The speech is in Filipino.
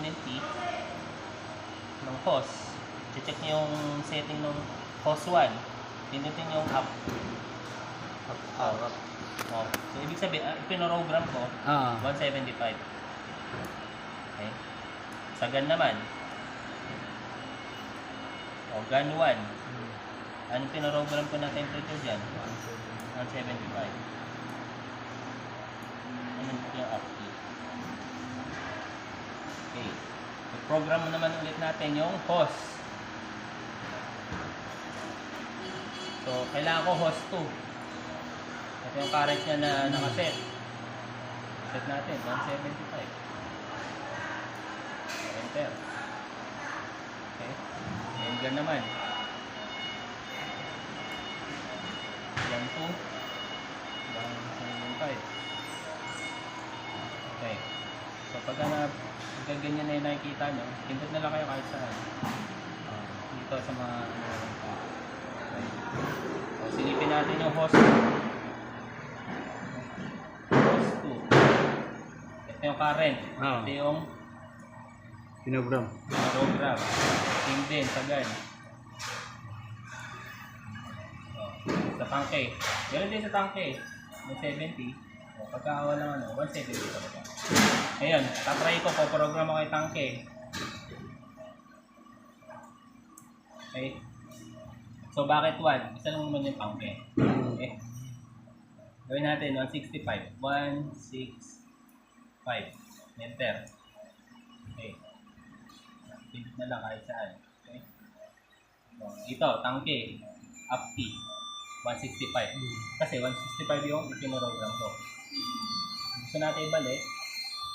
component key ng host. Check nyo yung setting ng host 1. Pinutin yung up. Up. Oh. So, ibig sabihin, pinorogram ko, 175. Okay. Sa GAN naman, GAN 1. Anong pinorogram ko na temperature dyan? 175. Anong yung up key? Okay. I-program mo naman ulit natin yung host. So, kailangan ko host 2. Ito yung current niya na nakaset. Set natin, 175. Enter. Okay. And GAN naman. GAN 2. GAN 175. Okay. So, pagka ganyan na yung nakikita nyo, pindot na lang kayo kahit saan. Dito sa mga okay. So, silipin natin yung host 2. Ito yung current. Ito yung pinogram. Same din sa GAN. Sa tangke. Meron din sa tangke. 170. Pagka walang 170 talaga. Ngayon, tatry ko po program ako yung tangke. Okay. So, bakit 1? Isa lang naman yung tangke. Okay. Gawin natin 165. 165. Enter. Okay. Pindot na lang kahit saan. Okay. So, ito, tangke. Up T. 165. Kasi 165 yung ipinorogram ko. Gusto natin ibalik.